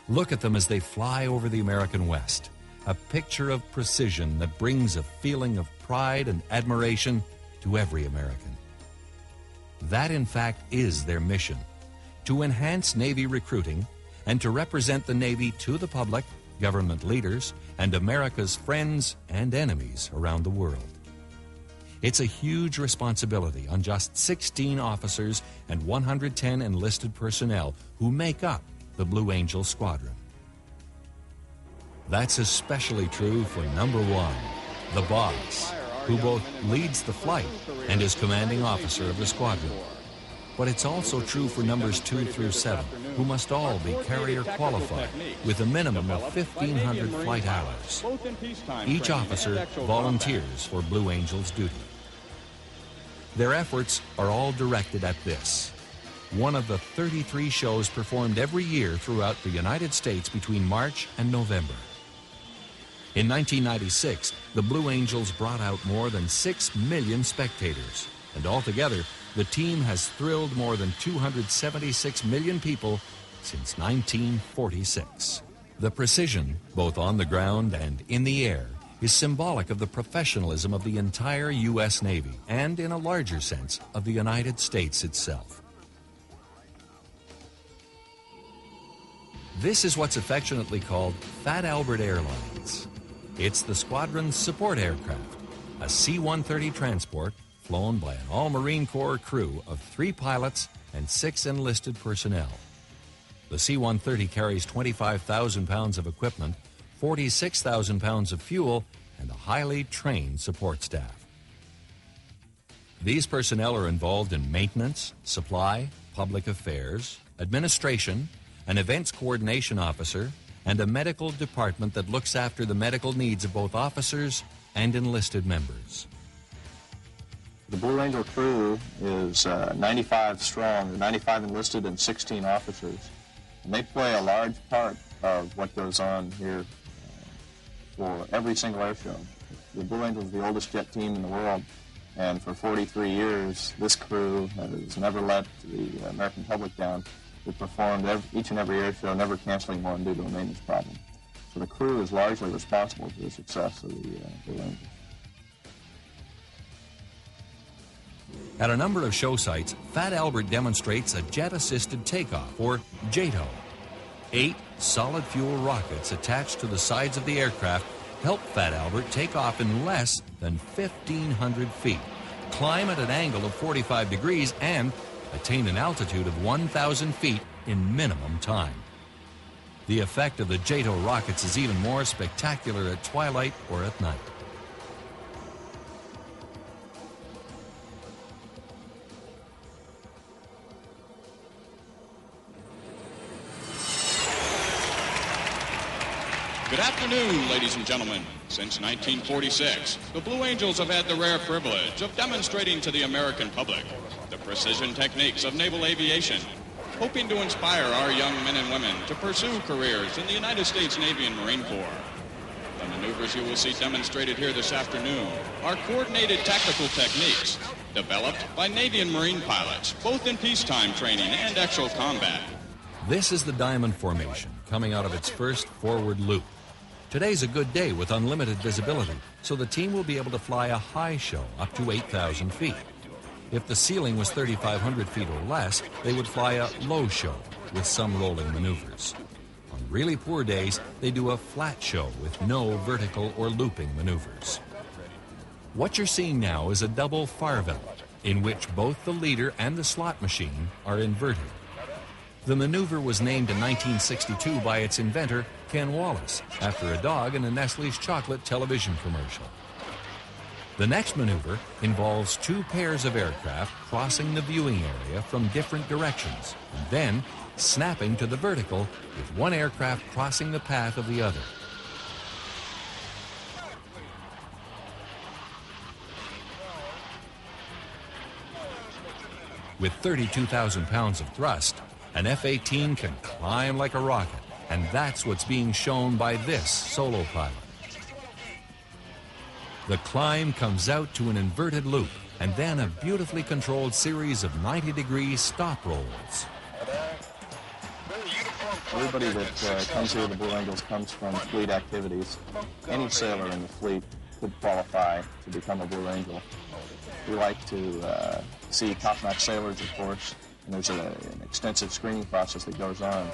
Look at them as they fly over the American West, a picture of precision that brings a feeling of pride and admiration to every American. That, in fact, is their mission, to enhance Navy recruiting and to represent the Navy to the public, government leaders, and America's friends and enemies around the world. It's a huge responsibility on just 16 officers and 110 enlisted personnel who make up the Blue Angels Squadron. That's especially true for number one, the boss, who both leads the flight and is commanding officer of the squadron. But it's also true for numbers 2 through 7, who must all be carrier qualified with a minimum of 1,500 flight hours. Each officer volunteers for Blue Angels duty. Their efforts are all directed at this: one of the 33 shows performed every year throughout the United States between March and November. In 1996, the Blue Angels brought out more than 6 million spectators, and altogether, the team has thrilled more than 276 million people since 1946. The precision, both on the ground and in the air, is symbolic of the professionalism of the entire U.S. Navy and, in a larger sense, of the United States itself. This is what's affectionately called Fat Albert Airlines. It's the squadron's support aircraft, a C-130 transport flown by an all-Marine Corps crew of 3 pilots and 6 enlisted personnel. The C-130 carries 25,000 pounds of equipment, 46,000 pounds of fuel, and a highly trained support staff. These personnel are involved in maintenance, supply, public affairs, administration, an events coordination officer, and a medical department that looks after the medical needs of both officers and enlisted members. The Blue Angel crew is 95 strong, 95 enlisted and 16 officers. And they play a large part of what goes on here for every single air show. The Blue Angels is the oldest jet team in the world, and for 43 years, this crew has never let the American public down. We performed each and every air show, never canceling one due to a maintenance problem. So the crew is largely responsible for the success of the Blue Angels. At a number of show sites, Fat Albert demonstrates a jet-assisted takeoff, or JATO. 8 solid-fuel rockets attached to the sides of the aircraft help Fat Albert take off in less than 1,500 feet, climb at an angle of 45 degrees, and attain an altitude of 1,000 feet in minimum time. The effect of the JATO rockets is even more spectacular at twilight or at night. Good afternoon, ladies and gentlemen. Since 1946, the Blue Angels have had the rare privilege of demonstrating to the American public the precision techniques of naval aviation, hoping to inspire our young men and women to pursue careers in the United States Navy and Marine Corps. The maneuvers you will see demonstrated here this afternoon are coordinated tactical techniques developed by Navy and Marine pilots, both in peacetime training and actual combat. This is the Diamond Formation, coming out of its first forward loop. Today's a good day with unlimited visibility, so the team will be able to fly a high show up to 8,000 feet. If the ceiling was 3,500 feet or less, they would fly a low show with some rolling maneuvers. On really poor days, they do a flat show with no vertical or looping maneuvers. What you're seeing now is a double farvel, in which both the leader and the slot machine are inverted. The maneuver was named in 1962 by its inventor, Ken Wallace, after a dog in a Nestle's chocolate television commercial. The next maneuver involves 2 pairs of aircraft crossing the viewing area from different directions, and then snapping to the vertical with one aircraft crossing the path of the other. With 32,000 pounds of thrust, an F-18 can climb like a rocket, and that's what's being shown by this solo pilot. The climb comes out to an inverted loop, and then a beautifully controlled series of 90-degree stop rolls. Very uniform Everybody that comes here to the Blue Angels comes from fleet activities. Any sailor in the fleet could qualify to become a Blue Angel. We like to see top-notch sailors, of course, and there's an extensive screening process that goes on.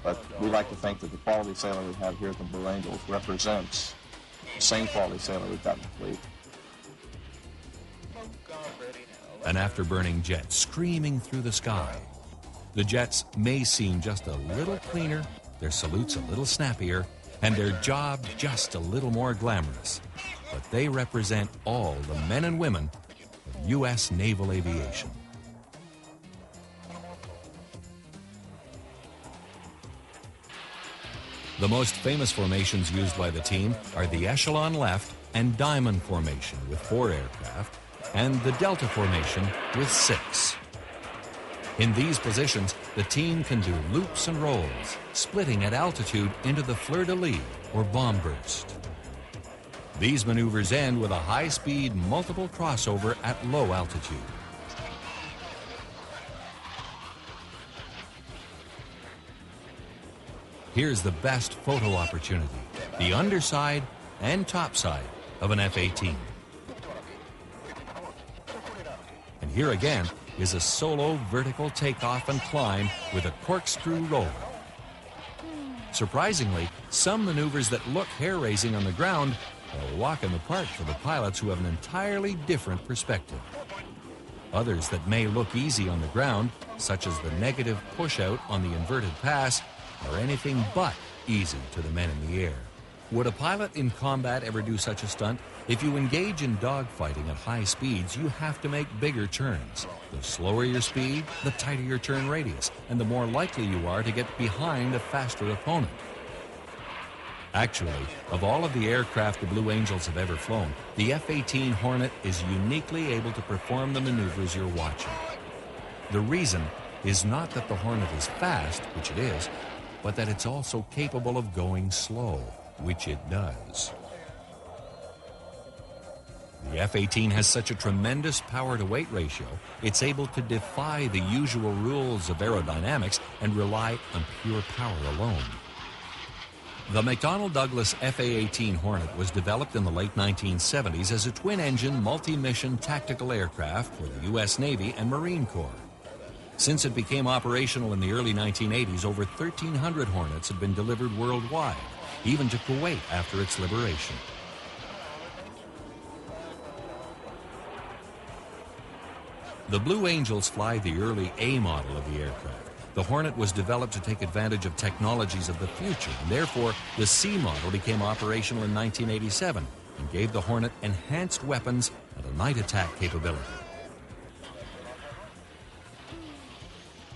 But we like to think that the quality sailor we have here at the Blue Angels represents the same quality sailor we've got in the fleet. An afterburning jet screaming through the sky. The jets may seem just a little cleaner, their salutes a little snappier, and their job just a little more glamorous. But they represent all the men and women of U.S. naval aviation. The most famous formations used by the team are the echelon left and diamond formation with 4 aircraft, and the delta formation with 6. In these positions, the team can do loops and rolls, splitting at altitude into the fleur-de-lis or bomb burst. These maneuvers end with a high-speed multiple crossover at low altitude. Here's the best photo opportunity, the underside and topside of an F-18. And here again is a solo vertical takeoff and climb with a corkscrew roll. Surprisingly, some maneuvers that look hair-raising on the ground are a walk in the park for the pilots who have an entirely different perspective. Others that may look easy on the ground, such as the negative push-out on the inverted pass, are anything but easy to the men in the air. Would a pilot in combat ever do such a stunt? If you engage in dogfighting at high speeds, you have to make bigger turns. The slower your speed, the tighter your turn radius, and the more likely you are to get behind a faster opponent. Actually, of all of the aircraft the Blue Angels have ever flown, the F-18 Hornet is uniquely able to perform the maneuvers you're watching. The reason is not that the Hornet is fast, which it is, but that it's also capable of going slow, which it does. The F-18 has such a tremendous power-to-weight ratio, it's able to defy the usual rules of aerodynamics and rely on pure power alone. The McDonnell Douglas F-A-18 Hornet was developed in the late 1970s as a twin-engine, multi-mission tactical aircraft for the U.S. Navy and Marine Corps. Since it became operational in the early 1980s, over 1,300 Hornets have been delivered worldwide, even to Kuwait after its liberation. The Blue Angels fly the early A model of the aircraft. The Hornet was developed to take advantage of technologies of the future, and therefore the C model became operational in 1987 and gave the Hornet enhanced weapons and a night attack capability.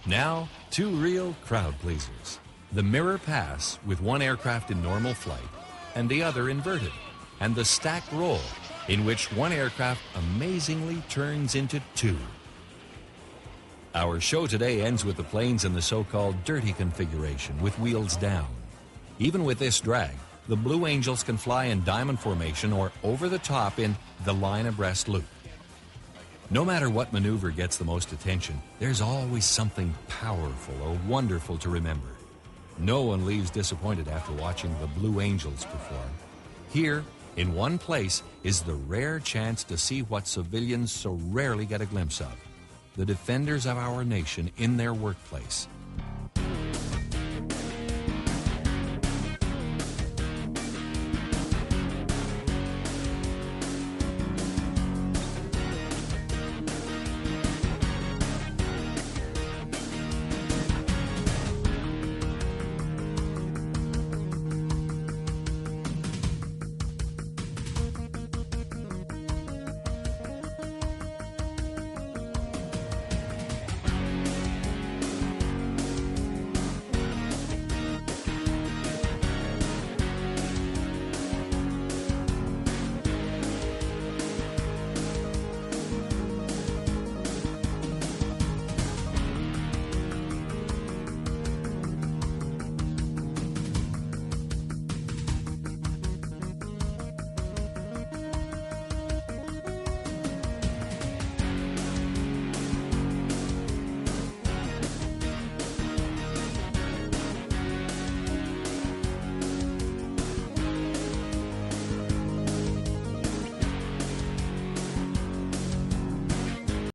Now, 2 real crowd pleasers. The mirror pass with one aircraft in normal flight and the other inverted, and the stack roll in which one aircraft amazingly turns into 2. Our show today ends with the planes in the so-called dirty configuration with wheels down. Even with this drag, the Blue Angels can fly in diamond formation or over the top in the line abreast loop. No matter what maneuver gets the most attention, there's always something powerful or wonderful to remember. No one leaves disappointed after watching the Blue Angels perform. Here, in one place, is the rare chance to see what civilians so rarely get a glimpse of: the defenders of our nation in their workplace,